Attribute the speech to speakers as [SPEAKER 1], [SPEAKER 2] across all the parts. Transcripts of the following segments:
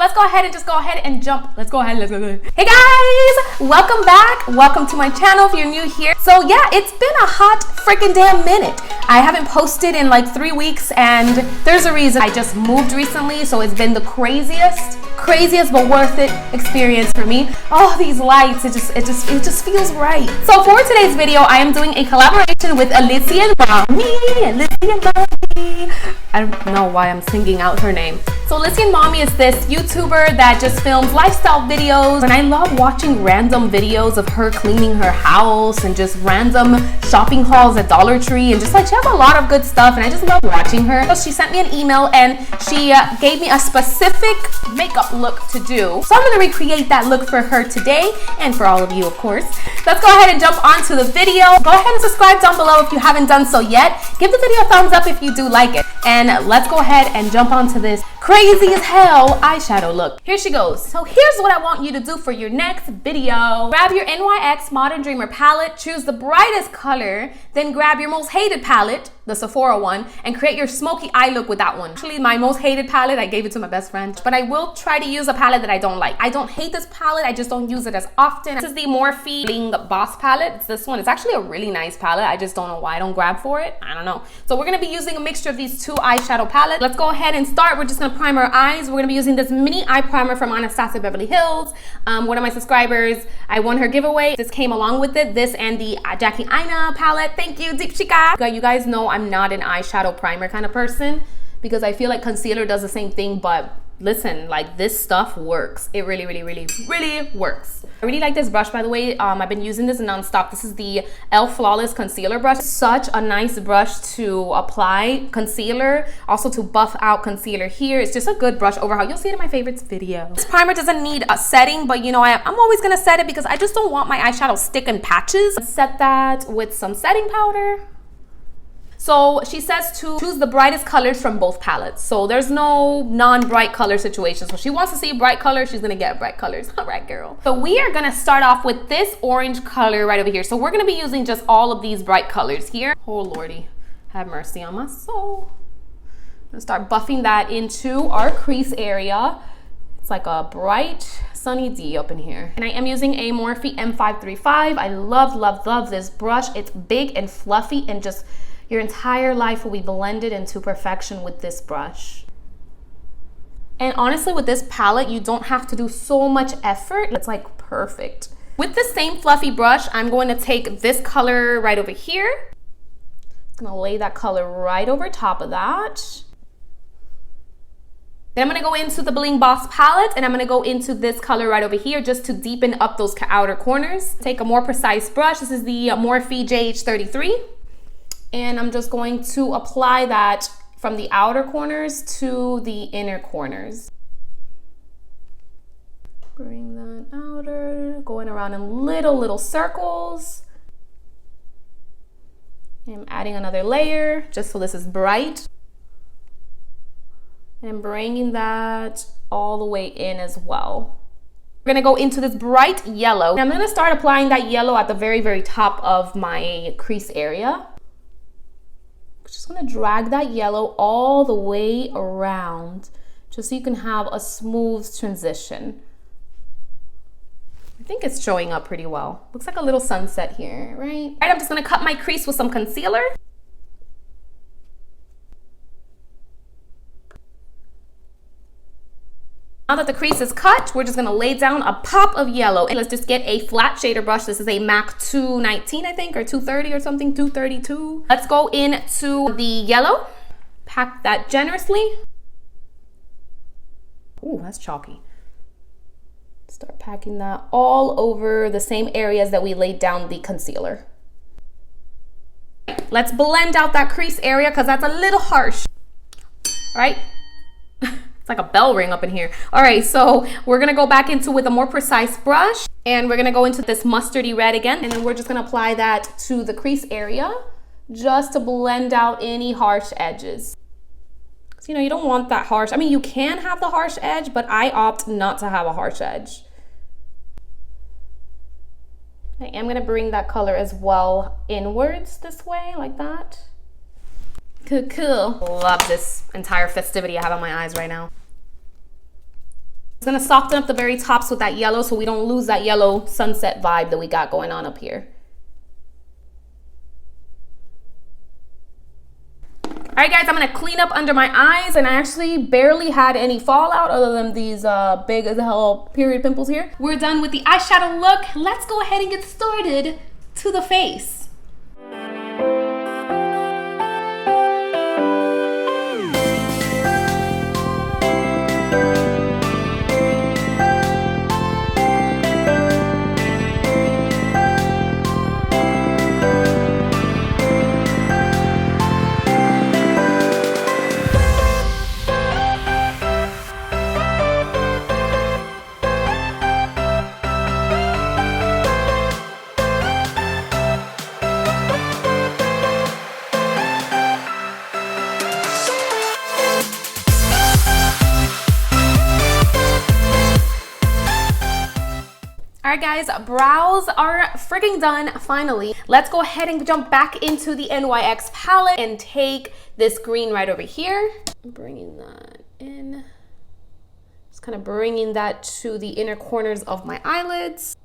[SPEAKER 1] Let's go ahead and just go ahead and jump. Let's go ahead. Hey guys, welcome back. Welcome to my channel if you're new here. So yeah, it's been a hot freaking damn minute. I haven't posted in like 3 weeks and there's a reason. I just moved recently, so it's been the craziest but worth it experience for me. Oh, these lights, it just feels right. So for today's video, I am doing a collaboration with Elysian Mommy. I don't know why I'm singing out her name. So Elysian Mommy is this YouTuber that just films lifestyle videos, and I love watching random videos of her cleaning her house and just random shopping hauls at Dollar Tree, and just like she has a lot of good stuff, and I just love watching her. So she sent me an email and she gave me a specific makeup look to do. So I'm gonna recreate that look for her today and for all of you, of course. Let's go ahead and jump onto the video. Go ahead and subscribe down below if you haven't done so yet. Give the video a thumbs up if you do like it. And let's go ahead and jump onto this crazy as hell eyeshadow look. Here she goes. So here's what I want you to do for your next video. Grab your NYX Modern Dreamer palette, choose the brightest color, then grab your most hated palette, the Sephora one, and create your smoky eye look with that one. Actually, my most hated palette, I gave it to my best friend, but I will try to use a palette that I don't like. I don't hate this palette, I just don't use it as often. This is the Morphe Bling Boss palette. It's this one. It's actually a really nice palette. I just don't know why I don't grab for it. I don't know. So we're gonna be using a mixture of these two eyeshadow palettes. Let's go ahead and start. We're just gonna prime our eyes. We're gonna be using this mini eye primer from Anastasia Beverly Hills. One of my subscribers, I won her giveaway. This came along with it. This and the Jackie Aina palette. Thank you, Deep Chica. You guys know I'm not an eyeshadow primer kind of person because I feel like concealer does the same thing, but listen, like this stuff works. It really works. I really like this brush, by the way. I've been using this nonstop. This is the e.l.f. Flawless Concealer Brush. Such a nice brush to apply concealer, also to buff out concealer here. It's just a good brush overall. You'll see it in my favorites video. This primer doesn't need a setting, but you know, I'm always gonna set it because I just don't want my eyeshadow stick in patches. Set that with some setting powder. So she says to choose the brightest colors from both palettes. So there's no non-bright color situation. So she wants to see bright colors, she's gonna get bright colors. All right, girl. So we are gonna start off with this orange color right over here. So we're gonna be using just all of these bright colors here. Oh Lordy, have mercy on my soul. I'm gonna start buffing that into our crease area. It's like a bright Sunny D up in here. And I am using a Morphe M535. I love this brush. It's big and fluffy, and just your entire life will be blended into perfection with this brush. And honestly, with this palette, you don't have to do so much effort. It's like perfect. With the same fluffy brush, I'm going to take this color right over here. I'm gonna lay that color right over top of that. Then I'm gonna go into the Bling Boss palette, and I'm gonna go into this color right over here just to deepen up those outer corners. Take a more precise brush. This is the Morphe JH33. And I'm just going to apply that from the outer corners to the inner corners. Bring that outer, going around in little circles. And I'm adding another layer just so this is bright. And I'm bringing that all the way in as well. We're gonna go into this bright yellow. And I'm gonna start applying that yellow at the very top of my crease area. Just gonna drag that yellow all the way around just so you can have a smooth transition. I think it's showing up pretty well. Looks like a little sunset here, right? All right, I'm just gonna cut my crease with some concealer. Now that the crease is cut, we're just gonna lay down a pop of yellow. And let's just get a flat shader brush. This is a MAC 219, I think, or 230 or something, 232. Let's go into the yellow. Pack that generously. Ooh, that's chalky. Start packing that all over the same areas that we laid down the concealer. Let's blend out that crease area because that's a little harsh, right? Like a bell ring up in here. All right, so we're gonna go back into with a more precise brush, and we're gonna go into this mustardy red again, and then we're just gonna apply that to the crease area just to blend out any harsh edges. So, you know, you don't want that harsh. I mean, you can have the harsh edge, but I opt not to have a harsh edge. I am gonna bring that color as well inwards this way, like that. Cool. Love this entire festivity I have on my eyes right now. It's gonna soften up the very tops with that yellow so we don't lose that yellow sunset vibe that we got going on up here. All right, guys, I'm gonna clean up under my eyes, and I actually barely had any fallout other than these big as hell period pimples here. We're done with the eyeshadow look. Let's go ahead and get started to the face. All right, guys, brows are frigging done finally. Let's go ahead and jump back into the NYX palette and take this green right over here. Bringing that in. Just kind of bringing that to the inner corners of my eyelids.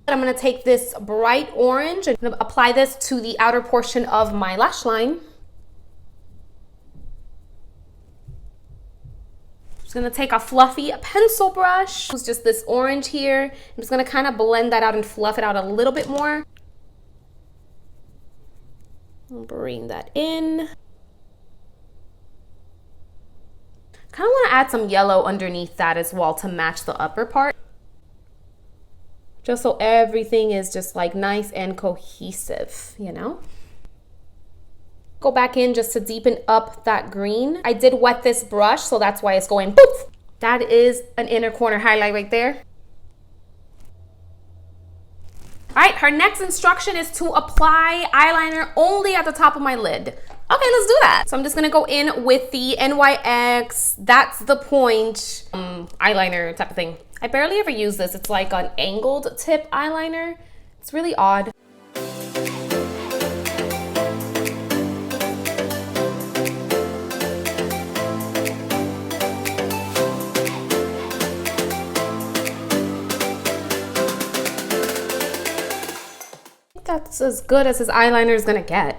[SPEAKER 1] I'm gonna take this bright orange and I'm gonna apply this to the outer portion of my lash line. Just gonna take a fluffy pencil brush. It's just this orange here. I'm just gonna kind of blend that out and fluff it out a little bit more. I'll bring that in. Kind of want to add some yellow underneath that as well to match the upper part. Just so everything is just like nice and cohesive, you know? Go back in just to deepen up that green. I did wet this brush, so that's why it's going poof. That is an inner corner highlight right there. All right, her next instruction is to apply eyeliner only at the top of my lid. Okay, let's do that. So I'm just gonna go in with the NYX That's the Point eyeliner type of thing. I barely ever use this. It's like an angled tip eyeliner. It's really odd. That's as good as his eyeliner is gonna get.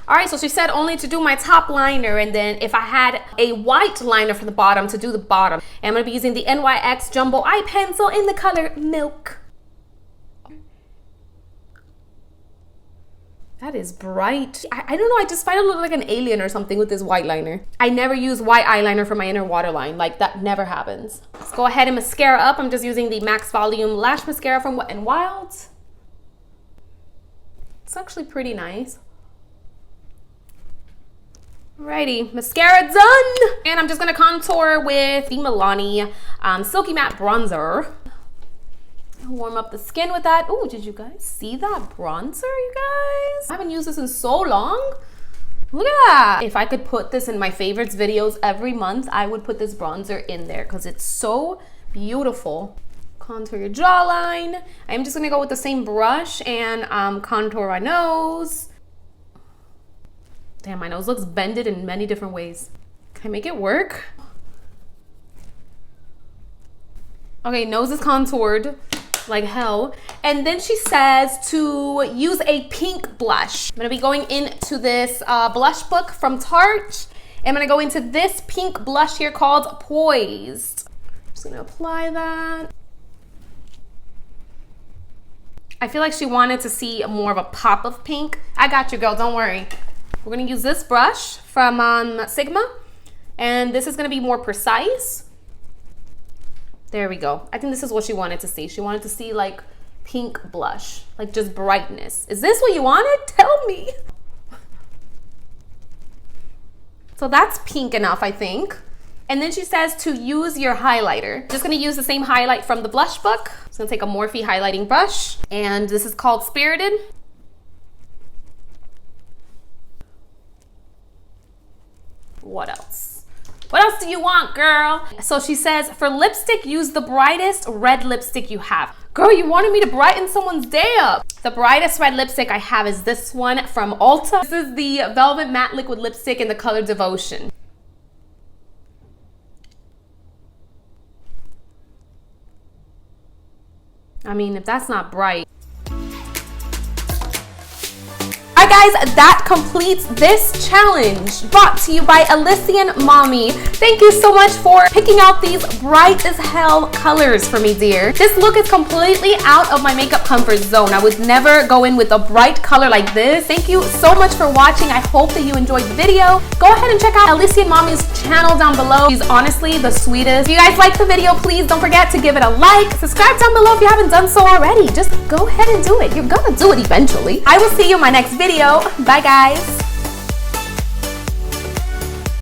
[SPEAKER 1] All right, so she said only to do my top liner, and then if I had a white liner for the bottom, to do the bottom. And I'm gonna be using the NYX Jumbo eye pencil in the color Milk. That is bright. I don't know, I just find it look like an alien or something with this white liner. I never use white eyeliner for my inner waterline. Like, that never happens. Let's go ahead and mascara up. I'm just using the Max Volume Lash Mascara from Wet n Wild. It's actually pretty nice. Alrighty, mascara done. And I'm just gonna contour with the Milani Silky Matte Bronzer. Warm up the skin with that. Oh, did you guys see that bronzer, you guys? I haven't used this in so long. Look at that. If I could put this in my favorites videos every month, I would put this bronzer in there because it's so beautiful. Contour your jawline. I'm just gonna go with the same brush and contour my nose. Damn, my nose looks bended in many different ways. Can I make it work? Okay, nose is contoured like hell. And then she says to use a pink blush. I'm gonna be going into this blush book from Tarte. I'm gonna go into this pink blush here called Poised. I'm just gonna apply that. I feel like she wanted to see more of a pop of pink. I got you, girl, don't worry. We're gonna use this brush from Sigma, and this is gonna be more precise. There we go. I think this is what she wanted to see. She wanted to see like pink blush, like just brightness. Is this what you wanted? Tell me. So that's pink enough, I think. And then she says to use your highlighter. Just gonna use the same highlight from the blush book. Just gonna take a Morphe highlighting brush, and this is called Spirited. What else? What else do you want, girl? So she says, for lipstick, use the brightest red lipstick you have. Girl, you wanted me to brighten someone's day up. The brightest red lipstick I have is this one from Ulta. This is the Velvet Matte Liquid Lipstick in the color Devotion. I mean, if that's not bright. Alright guys, that completes this challenge brought to you by Elysian Mommy. Thank you so much for picking out these bright as hell colors for me, dear. This look is completely out of my makeup comfort zone. I would never go in with a bright color like this. Thank you so much for watching. I hope that you enjoyed the video. Go ahead and check out Elysian Mommy's channel down below. She's honestly the sweetest. If you guys like the video, please don't forget to give it a like. Subscribe down below if you haven't done so already. Just go ahead and do it. You're gonna do it eventually. I will see you in my next video. Bye guys.